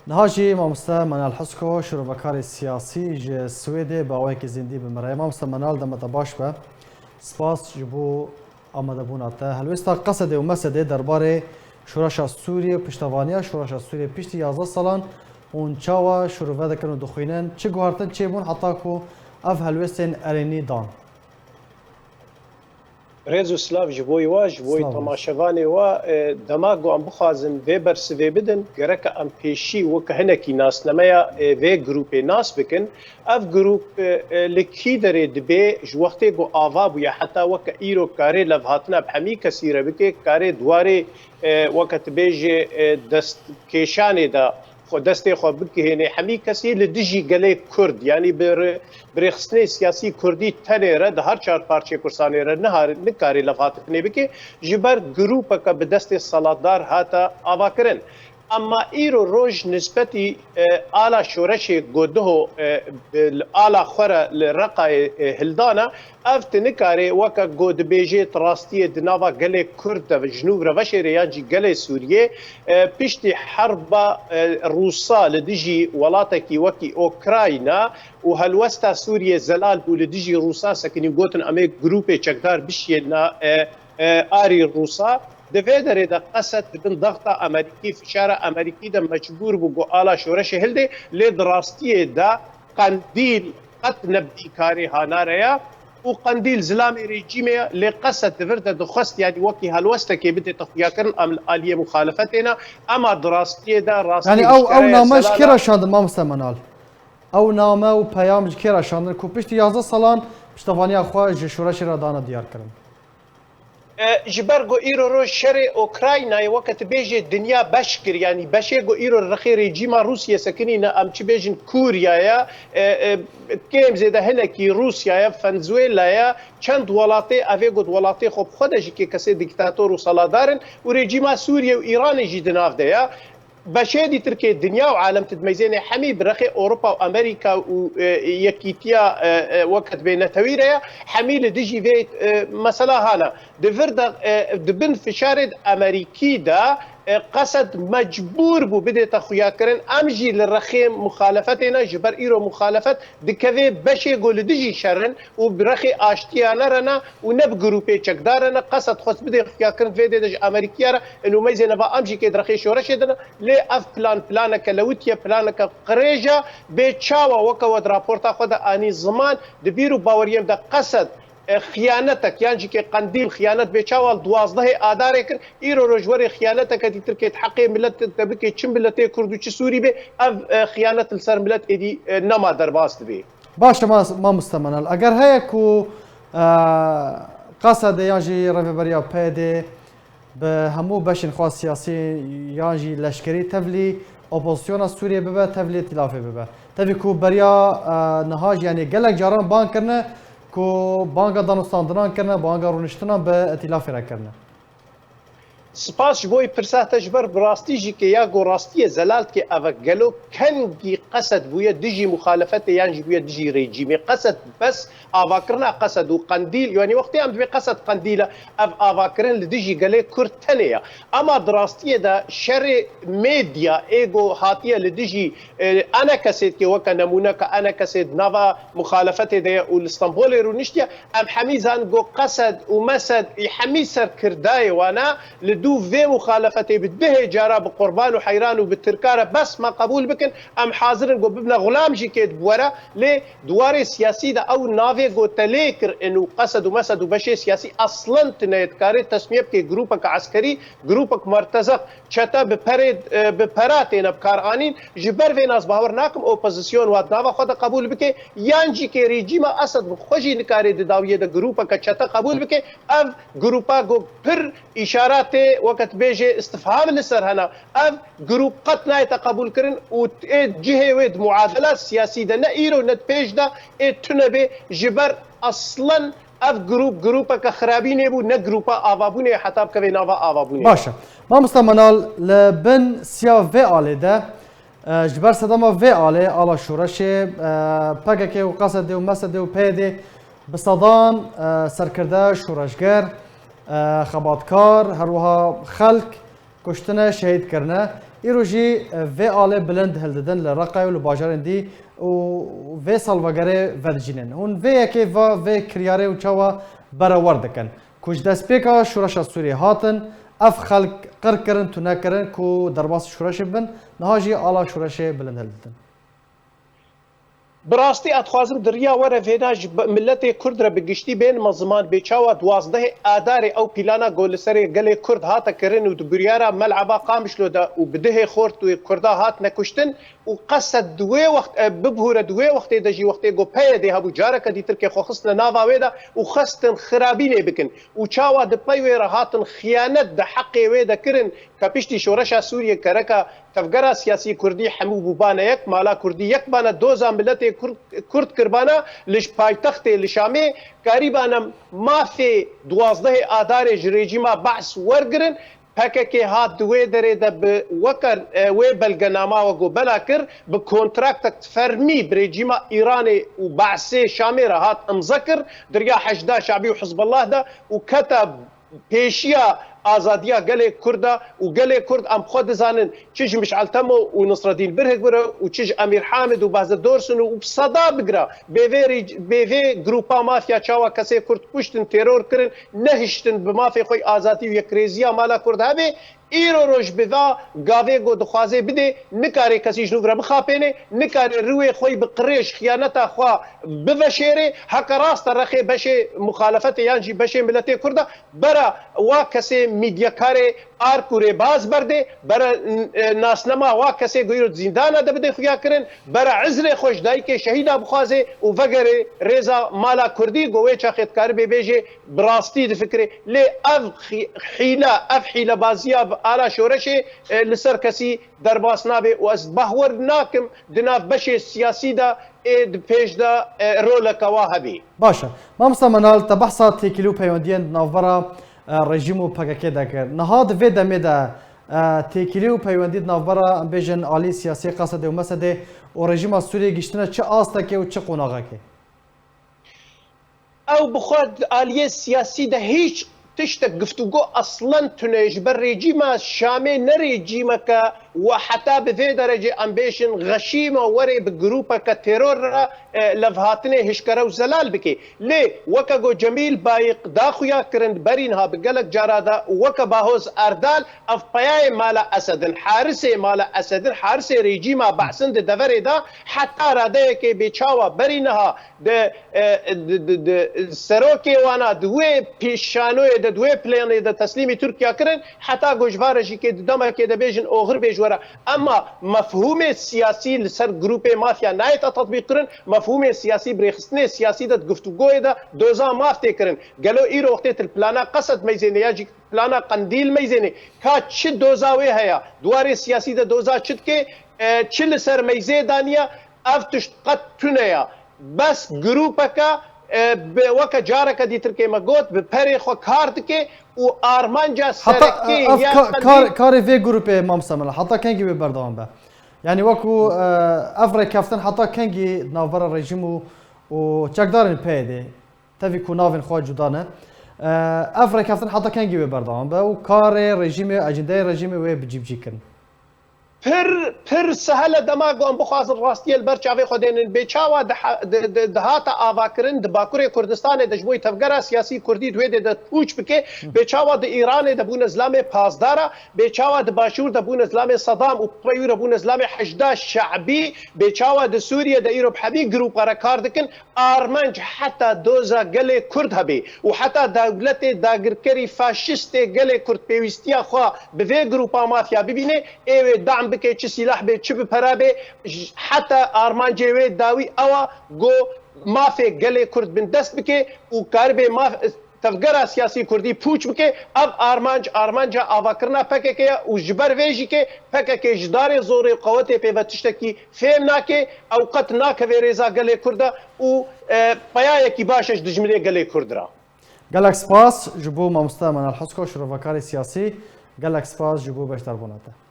نهاجي مامستا منال حسكو شروبكار سياسي ج سويدي باويك زندي بمراي مامستا منال دم باش به سپاس جبو آماده بوناته هلوستا قصد و مسد درباره شورش سوریه پشتوانیا شورش سوریه پشت 11 سالان اون چاوا شروع دکن دخوینن چه گوهرتن چه بون حتی کو اف هلوستن ارینی دان ريزو سلاف جبوي وا جبوي تماشواني وا دماغو ام بخازن ويبر سوي بدن جرك ام بيشي وكهنكي ناس نمايا في جروب ناس بكن اف جروب لكيدري دبي جوختي جو افاب يا حتى وك ايرو كاري لفهاتنا بحمي كثيره بك كاري دواري وقت بيجي دست كيشاني دا خو دستی خو بکهینه همی کسی لدیجی گله کرد یعنی برخصنه سیاسی کردی تنه رد هر چهار پارچه کرسانه رد نکاری لفات کنه بکی جبر گروپ که به دست سالادار هاتا آوا کرن اما ایرو روز نسبتی آلا شورش گوده آلا خوره لرقای هلدانا افت نکاره وکا گود بیجیت راستی دناوا گله کرد و جنوب روشه ریانجی گله سوریه پشت حرب روسا لدیجی ولاتا وکی اوکراینا و هلوستا سوریه زلال بو لدیجی روسا سکنی گوتن امی گروپ چکدار بشینا آری روسا دفعه دا قصد بن ضغط امریکی فشار امریکی دا مجبور بو آلا شورش هلده لدراستیه دا قندیل قد نبدی کاری هاناریا و قندیل زلام ريجيمي لقصد دفرت دخست يعني وكي هالوستا كي بدي تخيا كرن ام الاليه مخالفتنا اما دراستي دا راستي يعني او نامش كيرا شاند ما مستمنال او نامه و پیام كيرا شاند کو پشت 11 سالان پشتواني اخوا شورش را دانا ديار كرن جبرگو ایرو رو شر اوکراینای وقت بیجه دنیا بشکر یعنی بشگو ایرو رخی رژیم روسیه سکنی نه ام چی بیجن کوریا کم زده هنکی روسیا فنزوئلا چند ولاتی اوگود ولاتی خوب خودش که کسی دیکتاتور و سالادارن و رژیم سوریه و ایران جدناف ده بشادي تركيا الدنيا وعالم تدميزين حمي برخي اوروبا وامريكا ويكيتيا وقت بين تويريا حمي لديجي فيت مثلا هانا دفرد دبن فشارد امريكي دا قصد مجبور بو بدي تخويا كرن امجي للرخيم مخالفتنا جبر ايرو مخالفت دكذا بشي يقول ديجي شرن وبرخي اشتيانا رنا ونب جروبي تشكدارنا قصد خص بدي خيا كرن في دج امريكيا انه ميزنا با امجي كي درخي شورشدنا لي اف بلانك لوتيا بلانك قريجه بتشاوا وكود رابورتا خد اني زمان دبيرو باوريم دا قصد خيانتك يعني كي قنديل خيانت بيشاول 12 اداره كر ايرو رجوري خيانتك دي تركي حقي ملت تبكي چم ملت كردو چ سوري به خيانت السر ملت ادي نما درباست به باش ما مستمنال اگر هيكو قصد ياجي رفبريا بيدي بهمو بشن خاص سياسي ياجي لشكري تبلي اوبوزيسيون سوريا ببا تبلي ائتلاف ببا تبي كو بريا نهاج يعني قالك جاران بان كرنا کو بانگا دانستاندنان کرنا بانگا رونشتنا به ائتلاف را کرنا سپاس بوی پرسات جبر براستی جی که یا گو راستی زلالت که اوگلو کنگی قصد بویا دیجی مخالفت یعنی بویا دیجی رژیمی قصد بس آواکرنا قصد و قندیل یعنی وقتی هم دوی قصد قندیل اف آواکرن لدیجی گله کرتنیا اما دراستی دا شر میدیا ایگو هاتیه لدیجی انا کسید که وکا نمونه که انا کسید نوا مخالفت دا و الاسطنبول رونشتیا ام حمیزان گو قصد و مسد حمی سر کردای وانا دو في مخالفتي بده جارا بقربان وحيران وبالتركاره بس ما قبول بكن ام حاضرين جو ببنا غلام جي كيد بورا لي دواري سياسي دا او نافي جو تليكر انه قصد ومسد وبشي سياسي اصلا تنيتكاري تسميه كي جروبك عسكري جروبك مرتزق چتا بپرد بپراتين بكارانين جبر في ناس باور ناكم اوبوزيسيون واد نافا خود قبول بكي يانجي كي ريجيم اسد خوجي نكاري داويه دا جروبك چتا قبول بكي اف جروبا جو پر اشارات وقت بيجي استفهام لسر هنا اف جروب قطنا يتقبل كرن و جهه ود معادلات سياسيه ده ايرو نت بيج ده تنبي جبر اصلا اف جروبك خرابي نبو نه جروبا اوابونه حتى بكوي نافا اوابونه باشا ما مستمنال لبن سيا في علي ده جبر صدام في علي على شورش باكك وقصد ومسد وبيدي بصدان سركرده شورشگر خباتکار هروها خلق کشتنه شهید کرنه ایروژی و آله بلند هلددن لرقای و لباجارن دی و سالوگره ودجینن هون و یکی و کریاره و چوا برآوردکن کج دست پیکا شورش سوری هاتن اف خلق قر کرن تو نکرن کو درباس شورش بن نهاجی آلا شورش بلند هلددن براستی اتخوازم دریا وره فیناج ملت کرد را بگشتی بین مزمان بچاوا 12 آدار او پیلانا گولسری گله کرد هاتا کرن و دبریارا ملعبا قامشلو دا و بده خورت و کردا هات نکشتن و قصد دوی وقت ببهور دوی وقت دجی وقت گو پی ده ابو جارک دی ترکی خو خصنا ناوا ودا و خستن خرابینه بکن و چاوا د پی وره هاتن خیانت د حق ودا کرن کپشتی شورش سوریه کرکا تفگرا سیاسی کردی حمو بوبانه یک مالا کردی یک بانه دوزا ملت کرد کربانه لش پایتخت لشامه قریبانم مافی 12 آدار رژیما بعث ورگرن پککی هات دوی دره ده به وکر وی بلگناما و گو بلا کر به کنترکت فرمی برژیما ایران و بعث شامی را هات امذکر دریا حشدا شعبی و حزب الله ده و کتب پیشیا آزادیا گله کرده و گله کرد ام خود زانن چیج مشعل تمو و نصر الدین برهک بره و چیج امیر حامد و باز دورسن و صدا بگره به گروپا مافیا چاوا کسی کرد پشتن ترور کرن نهشتن به مافیا خوی آزادی و یک ریزیا مالا کرده هبه ایرو روش بدا گاوه گو دخوازه بده نکاره کسی جنوب را بخاپینه نکاره روی خوی بقریش خیانتا خوا بوشیره حق راست رخی بشه مخالفت یانجی بشه ملت کرده برا وا کسی میدیاکاره آرکوره باز برده برا ناسنما وا کسی گویرو زندانه ده بده خویا کرن برا عزر خوش دایی که شهیده بخوازه و وگره ریزا مالا کردی گوه چا خیدکار ببیجه براستی ده فکره لی اف حیله بازیا آلا شورش لسر کسی در باس نابه و از بحور ناکم دناف بشه سیاسی دا پیش دا رول کواهبی باشه ما مستمنال تبحثا تیکیلو پیوندین نافبرا رژیم و پککی دا کرد نهاد وی دمی دا تیکیلو پیوندید نافبرا بیجن آلی سیاسی قصده و مسده و رژیم سوریه گشتنه چه آستا که و چه قوناغا که او بخود آلیه سیاسی ده هیچ تشتك گفتگو اصلا تنج بر رژیم شامي نه رژیم که و حتی به في درجه امبيشن غشيمه وري بجروبه كتيرور لفهاتنه هشكره وزلال بكي لي وكا جميل بايق داخويا كرند برينها بقلق جارادا وكا باهوز اردال اف بياي مالا اسد حارسي مالا اسد حارسي رژیم بعسند دفري دا حتى راده كي بيچاوا برينها د سروكي وانا دوي بيشانو د دوی پلان د تسلیم ترکیه کرن حتی گوجوارجی که دما که د بیژن اوغر بیجوره اما مفهوم سیاسی لسر گروپ مافیا نایت تطبیق کرن مفهوم سیاسی برخصنه سیاسی د گفتگوی د دوزا مافته کرن گلو ایرو وقت الپلانا قصد میزنه یاجی پلانا قندیل میزنه کا چه دوزاوی هيا دوار سیاسی د دوزا چت که چل سر میزه دانیا افتش قد تنیا بس گروپکا به وقت جارك دي تركي مقوت بپری خو کارد که و آرمانجا سرکی حتی کار وی گروپ امام سملا حتی کنگی به بردوان به یعنی وکو افره کفتن حتی کنگی ناور رژیم و چکدارن پیده تفی کو ناوین خواه جدانه افره کفتن حتی کنگی به بردوان به و کار رژیم اجنده رژیم و بجیب جی کن پر سهل دماغ ام بخواز راستی البرچاوی خودین بیچاوا دهات آواکرن د باکوری کردستان د جبوی تفگرا سیاسی کردی دوی د پوچ بکه بیچاوا د ایران د بون اسلام پاسدارا بیچاوا د باشور د بون اسلام صدام او پرور بون اسلام حشدا شعبی بیچاوا د سوریه د ایروب حبی گروپ را کار دکن آرمنج حتی دوزا گله کرد هبی و حتی دولت داگرکری فاشیست گله کرد پیوستیا خوا به وی گروپا مافیا ببینه ای دعم بکه چه سلاح به چه بپرابه حتی آرمان جوی داوی اوا گو مافی گله کرد بن دست بکه و کاربه ماف تفگرا سیاسی کردی پوچ بکه اب آرمانجا آوا کرنا پکه و جبر ویجی که پکه جدار زور قوت پیوتشتکی فهم ناکه اوقات ناکه وی ریزا گله کرده و پایه کی باشش دجمله گله کرد را گلک سپاس جبو مامستا من الحسکو شروفکار سیاسی گلک سپاس جبو بشتر بوناته